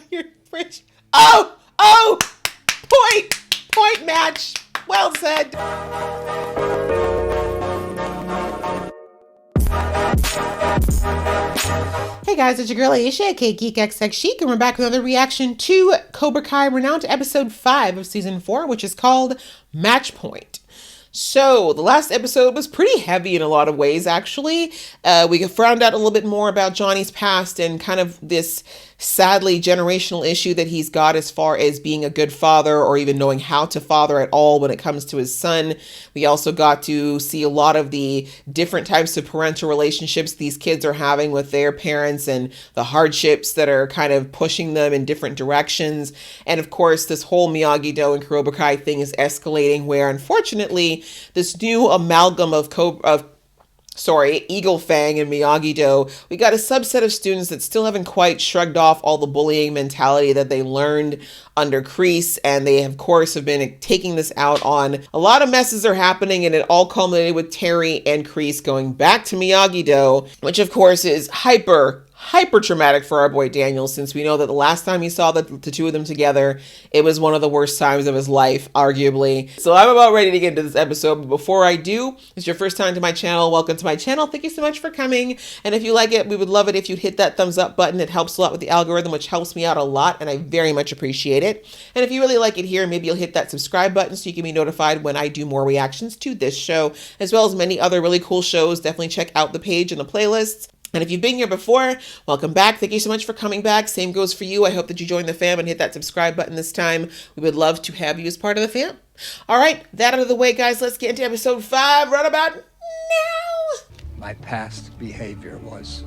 You're rich. Oh! Point match. Well said. Hey guys, it's your girl Aisha, aka GeekXX Chic, and we're back with another reaction to Cobra Kai. We're now to episode 5 of season 4, which is called Match Point. So, the last episode was pretty heavy in a lot of ways, actually. We found out a little bit more about Johnny's past and kind of this sadly generational issue that he's got as far as being a good father or even knowing how to father at all when it comes to his son. We also got to see a lot of the different types of parental relationships these kids are having with their parents and the hardships that are kind of pushing them in different directions. And of course, this whole Miyagi-Do and Cobra Kai thing is escalating where, unfortunately, this new amalgam of Eagle Fang and Miyagi-Do, we got a subset of students that still haven't quite shrugged off all the bullying mentality that they learned under Kreese, and they of course have been taking this out on a lot of messes are happening, and it all culminated with Terry and Kreese going back to Miyagi-Do, which of course is hyper traumatic for our boy Daniel, since we know that the last time he saw the two of them together, it was one of the worst times of his life, arguably. So I'm about ready to get into this episode, but before I do, if it's your first time to my channel, welcome to my channel. Thank you so much for coming, and if you like it, we would love it if you'd hit that thumbs up button. It helps a lot with the algorithm, which helps me out a lot, and I very much appreciate it. And if you really like it here, maybe you'll hit that subscribe button so you can be notified when I do more reactions to this show, as well as many other really cool shows. Definitely check out the page and the playlists. And if you've been here before, welcome back. Thank you so much for coming back. Same goes for you. I hope that you join the fam and hit that subscribe button this time. We would love to have you as part of the fam. All right, that out of the way, guys. Let's get into episode 5 right about now. My past behavior was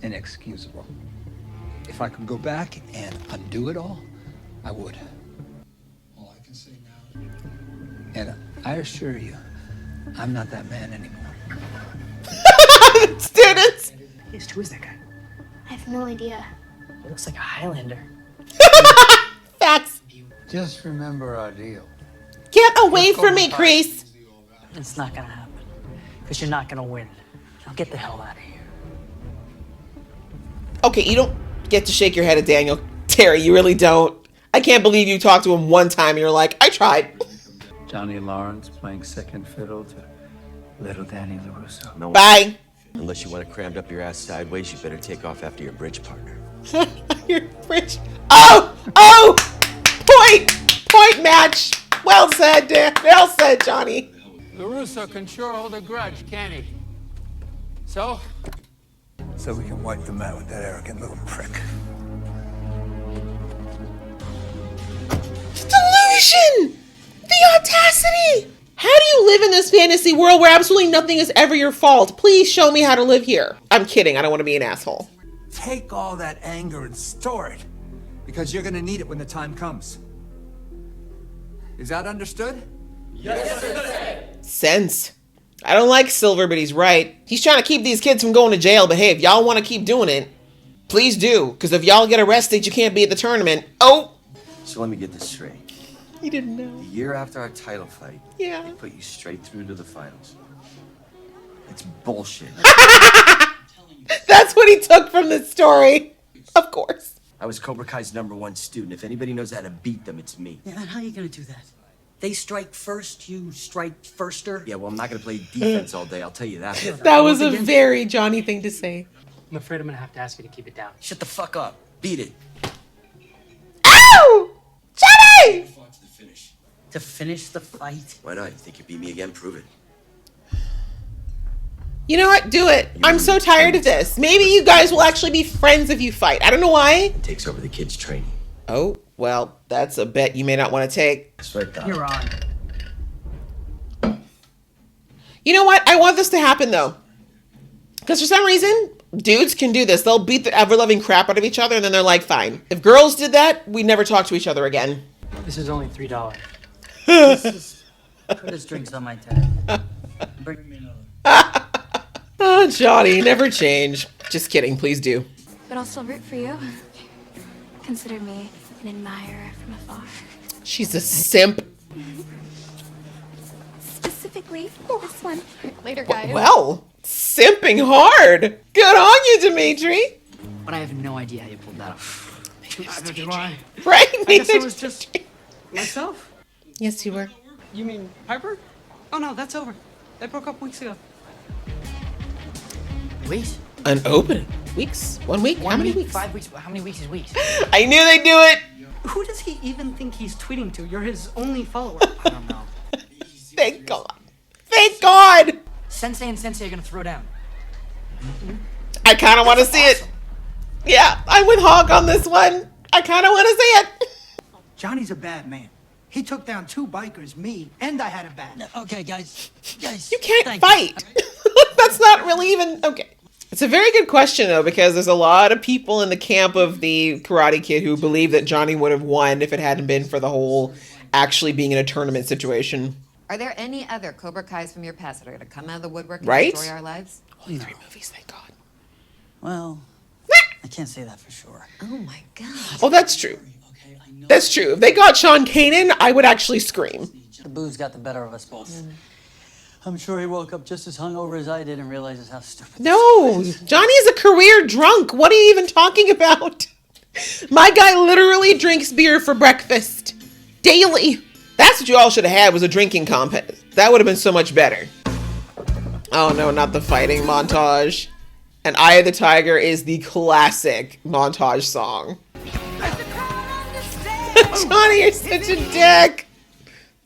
inexcusable. If I could go back and undo it all, I would. All I can say now. And I assure you, I'm not that man anymore. Students! Who is that guy? I have no idea. He looks like a Highlander. Facts. Just remember our deal. Get away from me, Kreese. It's not gonna happen. Because you're not gonna win. Now get the hell out of here. Okay, you don't get to shake your head at Daniel. Terry, you really don't. I can't believe you talked to him one time and you're like, I tried. Johnny Lawrence playing second fiddle to little Danny LaRusso. No. Bye. Unless you want it crammed up your ass sideways, you better take off after your bridge partner. You're rich. Oh! Point match. Well said, Dan. Well said, Johnny. LaRusso can sure hold a grudge, can't he? So we can wipe them out with that arrogant little prick. Delusion! The audacity! How do you live in this fantasy world where absolutely nothing is ever your fault? Please show me how to live here. I'm kidding. I don't want to be an asshole. Take all that anger and store it, because you're gonna need it when the time comes. Is that understood? yes, sir. Sense. I don't like Silver, but he's right. He's trying to keep these kids from going to jail, but hey, if y'all want to keep doing it, please do. Because if y'all get arrested, you can't be at the tournament. Oh! So let me get this straight. He didn't know. The year after our title fight, Yeah. they put you straight through to the finals. It's bullshit. That's what he took from the story. Of course. I was Cobra Kai's #1 student. If anybody knows how to beat them, it's me. Yeah, and how are you gonna do that? They strike first, you strike firster? Yeah, well, I'm not gonna play defense all day, I'll tell you that. That was a very Johnny thing to say. I'm afraid I'm gonna have to ask you to keep it down. Shut the fuck up. Beat it. Ow! Johnny! Fought to the finish. To finish the fight? Why not? You think you beat me again? Prove it. You know what? Do it. I'm so tired of this. Maybe you guys will actually be friends if you fight. I don't know why. It takes over the kids' training. Oh, well, that's a bet you may not want to take. That's right, Doc. You're on. You know what? I want this to happen, though. Because for some reason, dudes can do this. They'll beat the ever-loving crap out of each other, and then they're like, fine. If girls did that, we'd never talk to each other again. This is only $3. Put his drinks on my tab. Bring me another. Oh, Johnny, never change. Just kidding, please do. But I'll still root for you. Consider me an admirer from afar. She's a simp. Specifically, this one. Later, guys. Well, simping hard. Good on you, Dimitri. but I have no idea how you pulled that off. Neither do I. Right? I guess I was just myself. Yes, you were. You mean Piper? Oh no, that's over. They broke up weeks ago. Weeks? Unopened. Weeks? 1 week? How many weeks? 5 weeks. How many weeks is weeks? I knew they'd do it. Who does he even think he's tweeting to? You're his only follower. I don't know. Thank God. Thank God. Sensei and Sensei are gonna throw down. I kind of want to see it. Yeah, I'm with Hawk on this one. I kind of want to see it. Johnny's a bad man. He took down 2 bikers, me, and I had a bat. Okay, guys. You can't fight. That's not really even okay. It's a very good question though, because there's a lot of people in the camp of the Karate Kid who believe that Johnny would have won if it hadn't been for the whole actually being in a tournament situation. Are there any other Cobra Kais from your past that are going to come out of the woodwork and Right? destroy our lives? Only 3 movies, thank God. Well, I can't say that for sure. Oh my God. Oh, that's true. That's true. If they got Sean Kanan, I would actually scream. The booze got the better of us both. I'm sure he woke up just as hungover as I did and realizes how stupid. No, Johnny is a career drunk. What are you even talking about? My guy literally drinks beer for breakfast. Daily. That's what you all should have had, was a drinking contest. That would have been so much better. Oh no, not the fighting montage. And Eye of the Tiger is the classic montage song. Johnny, you're such a dick.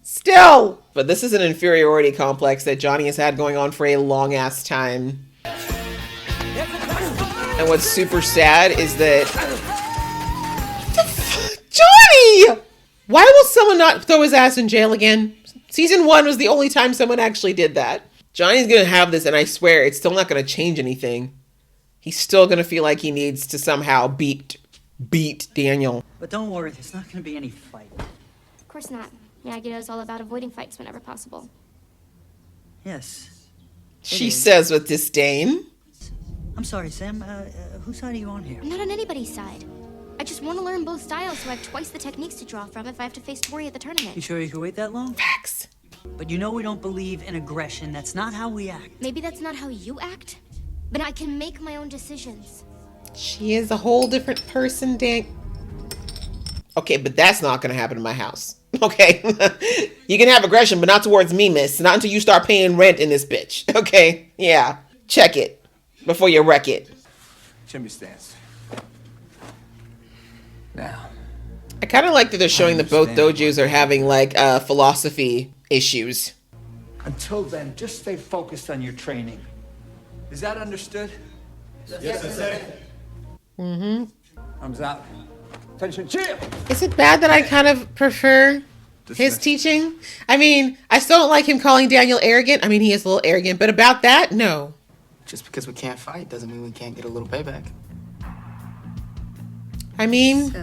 Still. But this is an inferiority complex that Johnny has had going on for a long ass time. And what's super sad is that... Johnny! Why will someone not throw his ass in jail again? Season 1 was the only time someone actually did that. Johnny's gonna have this, and I swear it's still not gonna change anything. He's still gonna feel like he needs to somehow beat Daniel. But don't worry, there's not gonna be any fight. Of course not. Miyagi-Do is all about avoiding fights whenever possible. Yes. She says with disdain. I'm sorry, Sam. Whose side are you on here? I'm not on anybody's side. I just want to learn both styles so I have twice the techniques to draw from if I have to face Tori at the tournament. You sure you can wait that long? Facts. But you know we don't believe in aggression. That's not how we act. Maybe that's not how you act, but I can make my own decisions. She is a whole different person, Dan. Okay, but that's not gonna happen in my house. Okay? You can have aggression, but not towards me, miss. Not until you start paying rent in this bitch. Okay? Yeah. Check it before you wreck it. Jimmy stance. Now. I kind of like that they're showing that both dojos are having like philosophy issues. Until then, just stay focused on your training. Is that understood? Yes, sir. Mm-hmm. Thumbs out. Attention, chill. Is it bad that I kind of prefer his teaching? I mean, I still don't like him calling Daniel arrogant. I mean, he is a little arrogant, but about that, no. Just because we can't fight doesn't mean we can't get a little payback. I mean,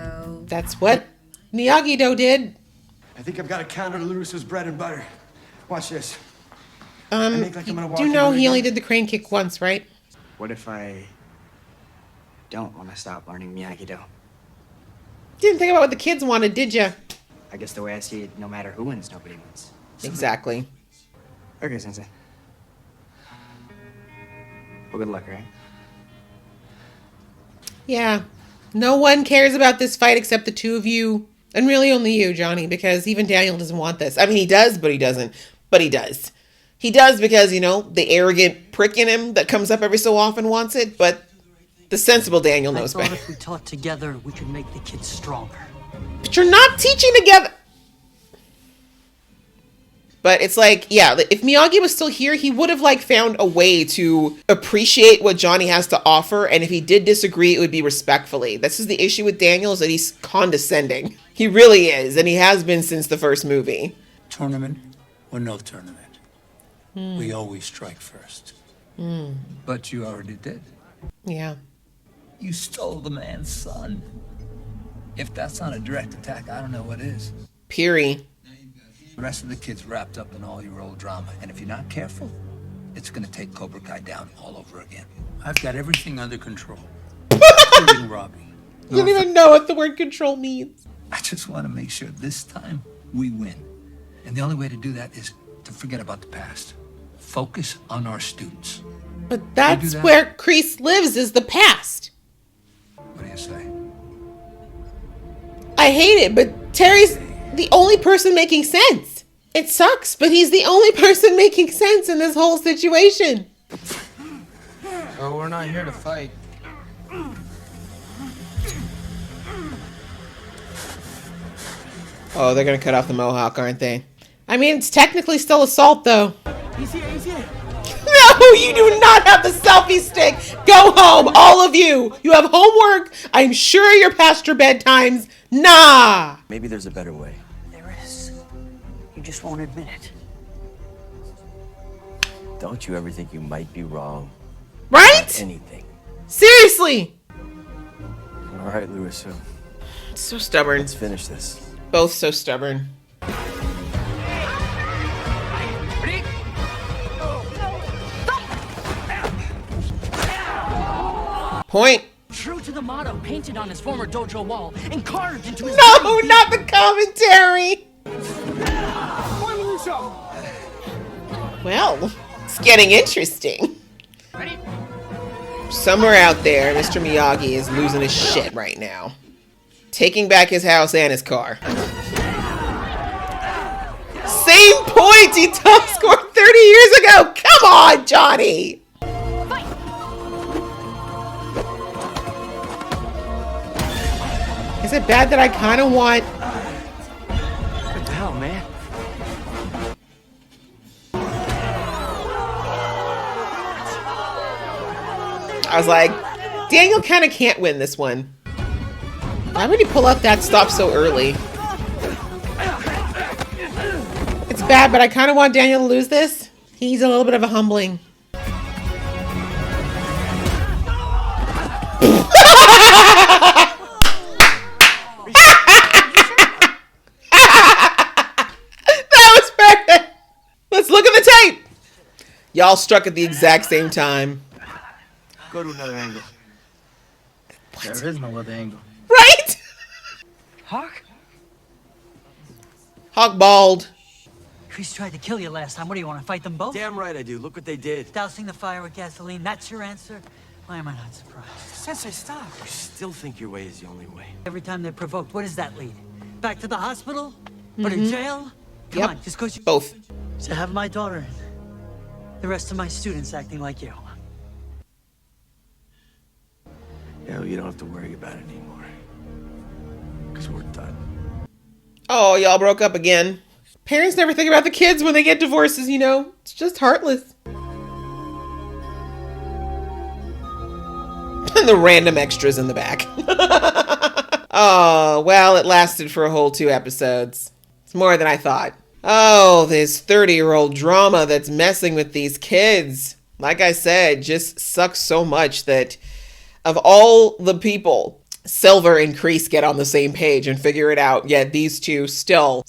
that's what Miyagi-Do did. I think I've got a counter to Lewis's bread and butter. Watch this. Do you know he only did the crane kick once, right? What if I don't want to stop learning Miyagi-Do? Didn't think about what the kids wanted, did you? I guess the way I see it, no matter who wins, nobody wins. Exactly. Okay, Sensei. Well, good luck, right? Yeah. No one cares about this fight except the two of you. And really only you, Johnny, because even Daniel doesn't want this. I mean, he does, but he doesn't. But he does. He does because, you know, the arrogant prick in him that comes up every so often wants it, but the sensible Daniel knows I thought better. if we taught together, we could make the kids stronger. But you're not teaching together. But it's like, yeah, if Miyagi was still here, he would have like found a way to appreciate what Johnny has to offer. And if he did disagree, it would be respectfully. This is the issue with Daniel, is that he's condescending. He really is. And he has been since the first movie. Tournament or no tournament, we always strike first. But you already did. Yeah. You stole the man's son. If that's not a direct attack, I don't know what is. Piri. The rest of the kids wrapped up in all your old drama, and if you're not careful, it's gonna take Cobra Kai down all over again. I've got everything under control, including Robbie. You don't even know what the word control means. I just want to make sure this time we win. And the only way to do that is to forget about the past. Focus on our students. But that's where Kreese lives, is the past. you say. I hate it, but Terry's the only person making sense. It sucks, but he's the only person making sense in this whole situation. Oh, we're not here to fight. Oh, they're gonna cut off the mohawk, aren't they? I mean, it's technically still assault, though. He's here, he's here. No, you do not have the selfie stick. Go home, all of you. You have homework. I'm sure you're past your bedtimes. Nah. Maybe there's a better way. There is. You just won't admit it. Don't you ever think you might be wrong? Right? About anything. Seriously. All right, Louis, So stubborn. let's finish this. Both so stubborn. Point. True to the motto painted on his former dojo wall and carved into his No, not the commentary. Well, it's getting interesting. Somewhere out there, Mr. Miyagi is losing his shit right now. Taking back his house and his car. Same point he top scored 30 years ago. Come on, Johnny. Is it bad that I kind of want... What the hell, man? I was like, Daniel kind of can't win this one. Why would he pull out that stop so early? It's bad, but I kind of want Daniel to lose this. He's a little bit of a humbling. That was perfect. Let's look at the tape. Y'all struck at the exact same time. Go to another angle. What? There is no other angle. Right? Hawk? Hawk bald. Chris tried to kill you last time. What do you want to fight them both? Damn right I do. Look what they did. Dousing the fire with gasoline. That's your answer? Why am I not surprised? Sensei, stop. You still think your way is the only way. Every time they're provoked, what does that lead? Back to the hospital? Or to jail? Come on, just cause you... Both. To have my daughter and the rest of my students acting like you. Yeah, well, you don't have to worry about it anymore. Because we're done. Oh, y'all broke up again. Parents never think about the kids when they get divorces, you know? It's just heartless. And the random extras in the back. Oh, well, it lasted for a whole 2 episodes. It's more than I thought. Oh, this 30-year-old drama that's messing with these kids. Like I said, just sucks so much that of all the people, Silver and Kreese get on the same page and figure it out. Yet these two still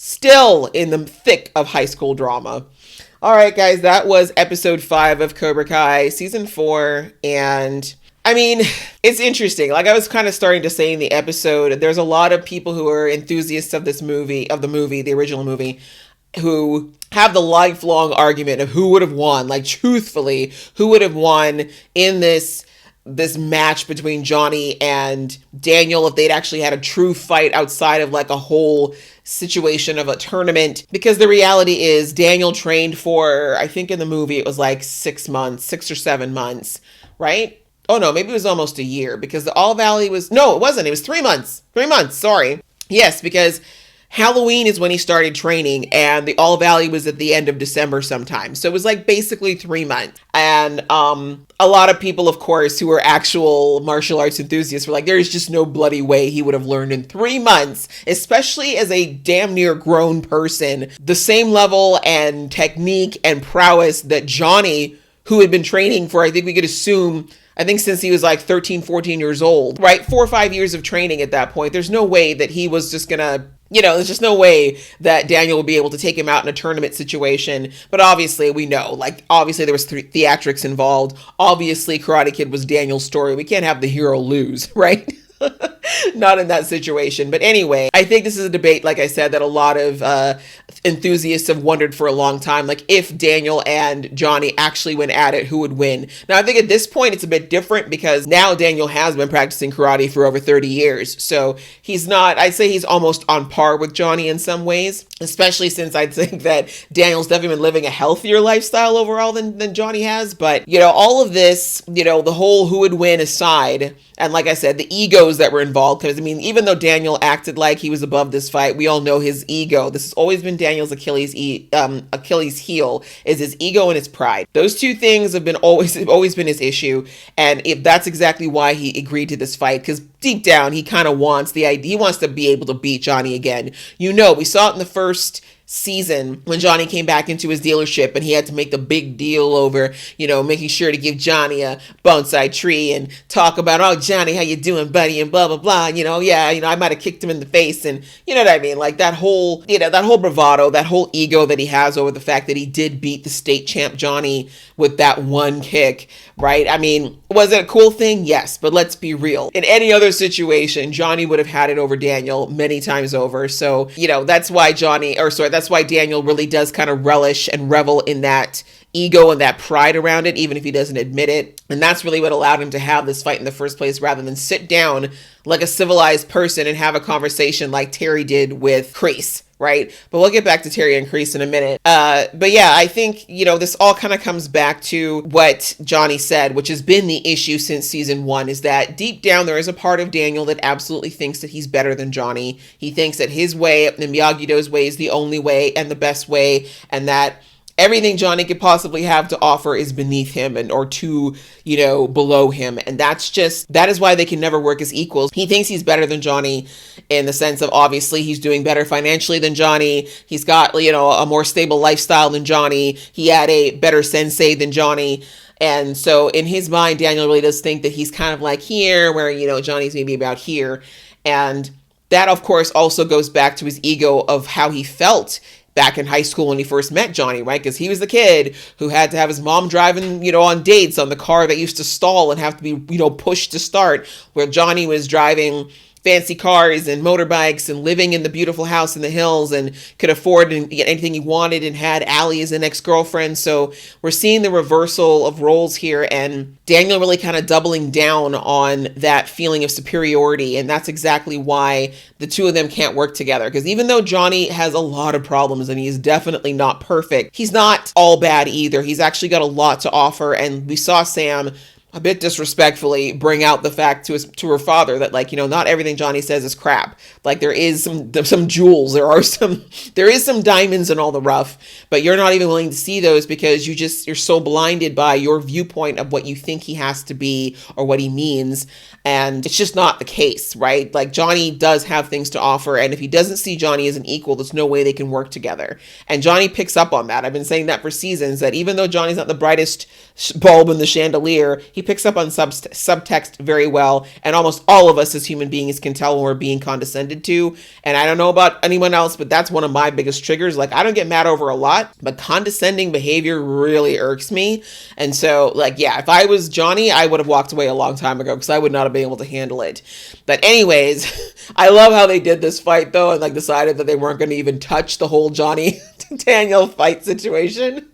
in the thick of high school drama. All right, guys, that was episode 5 of Cobra Kai, season 4. And I mean, it's interesting. Like I was kind of starting to say in the episode, there's a lot of people who are enthusiasts of this movie, the original movie, who have the lifelong argument of who would have won. Like truthfully, who would have won in this match between Johnny and Daniel if they'd actually had a true fight outside of like a whole situation of a tournament. Because the reality is Daniel trained for, I think in the movie it was like 6 months, 6 or 7 months, right? Oh no, maybe it was almost a year because the All Valley was, no, it wasn't. It was 3 months. 3 months, sorry. Yes, because Halloween is when he started training and the All Valley was at the end of December sometime. So it was like basically 3 months. And a lot of people, of course, who are actual martial arts enthusiasts were like, there's just no bloody way he would have learned in 3 months, especially as a damn near grown person, the same level and technique and prowess that Johnny, who had been training for, I think we could assume, I think since he was like 13, 14 years old, right? 4 or 5 years of training at that point. There's no way that he was just gonna, there's just no way that Daniel would be able to take him out in a tournament situation. But obviously we know, like obviously there was theatrics involved. Obviously Karate Kid was Daniel's story. We can't have the hero lose, right? not in that situation. But anyway, I think this is a debate, like I said, that a lot of enthusiasts have wondered for a long time, like if Daniel and Johnny actually went at it, who would win? Now, I think at this point it's a bit different because now Daniel has been practicing karate for over 30 years. So he's not, I'd say he's almost on par with Johnny in some ways, especially since I think that Daniel's definitely been living a healthier lifestyle overall than Johnny has. But, you know, all of this, you know, the whole who would win aside, and like I said, the egos that were involved, because I mean, even though Daniel acted like he was above this fight, we all know his ego. This has always been Daniel's Achilles heel, is his ego and his pride. Those two things have always been his issue, and if that's exactly why he agreed to this fight, because deep down he kind of wants the idea, he wants to be able to beat Johnny again. You know, we saw it in the first season when Johnny came back into his dealership and he had to make the big deal over, you know, making sure to give Johnny a bonsai tree and talk about, oh, Johnny, how you doing, buddy, and blah, blah, blah, you know, yeah, you know, I might have kicked him in the face, and you know what I mean, like that whole, you know, that whole bravado, that whole ego that he has over the fact that he did beat the state champ Johnny with that one kick, right? I mean, was it a cool thing? Yes, but let's be real. In any other situation, Johnny would have had it over Daniel many times over. So, you know, that's why that's why Daniel really does kind of relish and revel in that ego and that pride around it, even if he doesn't admit it. And that's really what allowed him to have this fight in the first place, rather than sit down like a civilized person and have a conversation like Terry did with Kreese, right? But we'll get back to Terry and Kreese in a minute. But yeah, I think, you know, this all kind of comes back to what Johnny said, which has been the issue since season 1, is that deep down there is a part of Daniel that absolutely thinks that he's better than Johnny. He thinks that his way, and Miyagi-Do's way, is the only way and the best way, and that everything Johnny could possibly have to offer is beneath him or too, you know, below him. And that is why they can never work as equals. He thinks he's better than Johnny in the sense of, obviously, he's doing better financially than Johnny. He's got, you know, a more stable lifestyle than Johnny. He had a better sensei than Johnny. And so in his mind, Daniel really does think that he's kind of like here, where, you know, Johnny's maybe about here. And that, of course, also goes back to his ego of how he felt back in high school when he first met Johnny, right? Because he was the kid who had to have his mom driving, you know, on dates on the car that used to stall and have to be, you know, pushed to start, where Johnny was driving fancy cars and motorbikes and living in the beautiful house in the hills and could afford and get anything he wanted and had Allie as an ex-girlfriend. So we're seeing the reversal of roles here, and Daniel really kind of doubling down on that feeling of superiority. And that's exactly why the two of them can't work together. Because even though Johnny has a lot of problems and he's definitely not perfect, he's not all bad either. He's actually got a lot to offer. And we saw Sam a bit disrespectfully bring out the fact to her father that, like, you know, not everything Johnny says is crap. Like, there is some jewels, there is some diamonds in all the rough, but you're not even willing to see those because you're so blinded by your viewpoint of what you think he has to be or what he means. And it's just not the case, right? Like, Johnny does have things to offer, and if he doesn't see Johnny as an equal, there's no way they can work together. And Johnny picks up on that. I've been saying that for seasons, that even though Johnny's not the brightest bulb in the chandelier, he picks up on subtext very well, and almost all of us as human beings can tell when we're being condescended to. And I don't know about anyone else, but that's one of my biggest triggers. Like, I don't get mad over a lot, but condescending behavior really irks me. And so, like, yeah, if I was Johnny, I would have walked away a long time ago because I would not have been able to handle it. But anyways, I love how they did this fight though, and like decided that they weren't going to even touch the whole Johnny Daniel fight situation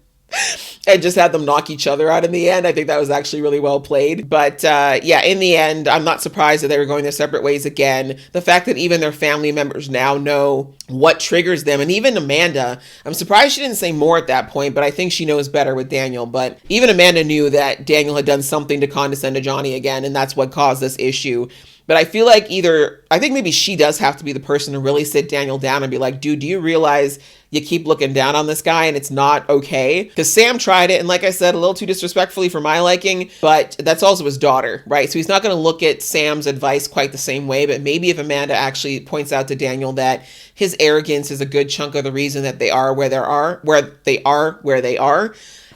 and just had them knock each other out in the end. I think that was actually really well played. But yeah, in the end, I'm not surprised that they were going their separate ways again. The fact that even their family members now know what triggers them, and even Amanda, I'm surprised she didn't say more at that point, but I think she knows better with Daniel. But even Amanda knew that Daniel had done something to condescend to Johnny again, and that's what caused this issue. But I feel like I think maybe she does have to be the person to really sit Daniel down and be like, dude, do you realize you keep looking down on this guy and it's not okay? Because Sam tried it, and like I said, a little too disrespectfully for my liking, but that's also his daughter, right? So he's not going to look at Sam's advice quite the same way. But maybe if Amanda actually points out to Daniel that his arrogance is a good chunk of the reason that they are where they are,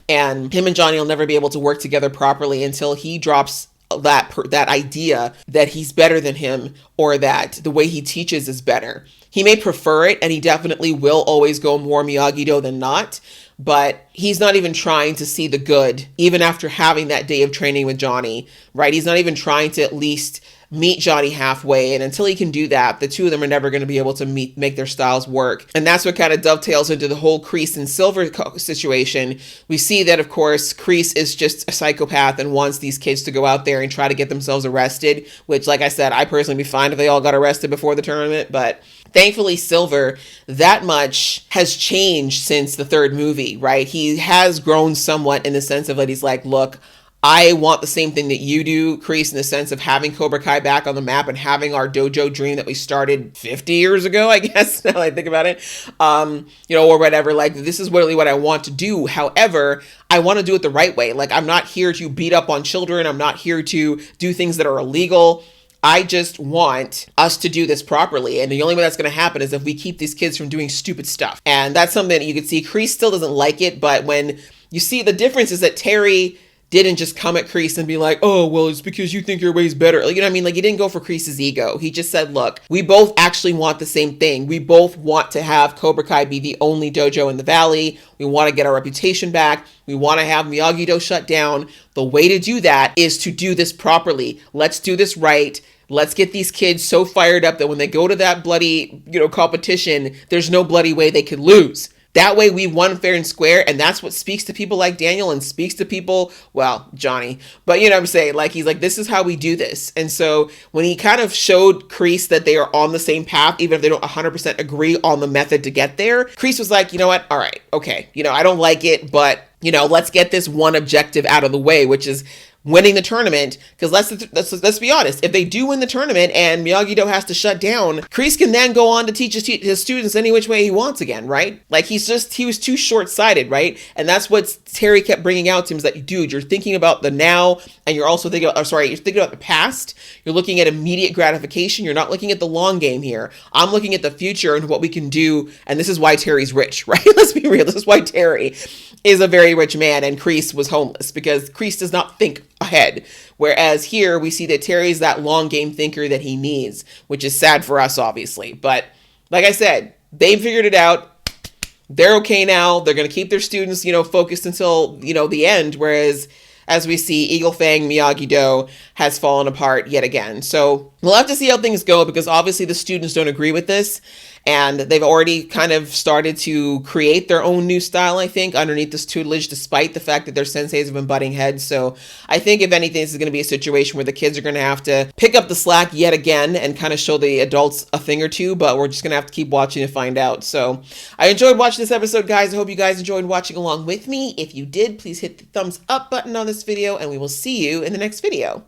and him and Johnny will never be able to work together properly until he drops that idea that he's better than him, or that the way he teaches is better. He may prefer it, and he definitely will always go more Miyagi-Do than not, but he's not even trying to see the good, even after having that day of training with Johnny, right? He's not even trying to at least meet Johnny halfway. And until he can do that, the two of them are never going to be able to make their styles work. And that's what kind of dovetails into the whole Kreese and Silver situation. We see that, of course, Kreese is just a psychopath and wants these kids to go out there and try to get themselves arrested, which, like I said, I personally be fine if they all got arrested before the tournament. But thankfully, Silver, that much has changed since the third movie, right? He has grown somewhat in the sense of that he's like, look, I want the same thing that you do, Kreese, in the sense of having Cobra Kai back on the map and having our dojo dream that we started 50 years ago, I guess, now that I think about it, or whatever. Like, this is really what I want to do. However, I want to do it the right way. Like, I'm not here to beat up on children. I'm not here to do things that are illegal. I just want us to do this properly. And the only way that's going to happen is if we keep these kids from doing stupid stuff. And that's something that you can see. Kreese still doesn't like it, but when you see the difference is that Terry didn't just come at Kreese and be like, oh, well, it's because you think your way's better. Like, you know what I mean? Like, he didn't go for Kreese's ego. He just said, look, we both actually want the same thing. We both want to have Cobra Kai be the only dojo in the valley. We want to get our reputation back. We want to have Miyagi-Do shut down. The way to do that is to do this properly. Let's do this right. Let's get these kids so fired up that when they go to that bloody, competition, there's no bloody way they could lose. That way we won fair and square, and that's what speaks to people like Daniel and speaks to people, well, Johnny. But you know what I'm saying? Like, he's like, this is how we do this. And so when he kind of showed Kreese that they are on the same path, even if they don't 100% agree on the method to get there, Kreese was like, you know what? All right, okay. I don't like it, but, let's get this one objective out of the way, which is winning the tournament. Because let's be honest, if they do win the tournament and Miyagi-Do has to shut down, Kreese can then go on to teach his students any which way he wants again, right? Like, he was too short-sighted, right? And that's what Terry kept bringing out to him, is that, dude, you're thinking about the now, and you're also thinking about, you're thinking about the past. You're looking at immediate gratification. You're not looking at the long game here. I'm looking at the future and what we can do. And this is why Terry's rich, right? Let's be real. This is why Terry is a very rich man and Kreese was homeless, because Kreese does not think ahead. Whereas here we see that Terry's that long game thinker that he needs, which is sad for us, obviously. But like I said, they figured it out. They're okay now. They're going to keep their students, focused until, the end. Whereas, as we see, Eagle Fang Miyagi-Do has fallen apart yet again. So we'll have to see how things go, because obviously the students don't agree with this. And they've already kind of started to create their own new style, I think, underneath this tutelage, despite the fact that their senseis have been butting heads. So I think, if anything, this is going to be a situation where the kids are going to have to pick up the slack yet again and kind of show the adults a thing or two, but we're just going to have to keep watching to find out. So I enjoyed watching this episode, guys. I hope you guys enjoyed watching along with me. If you did, please hit the thumbs up button on this video, and we will see you in the next video.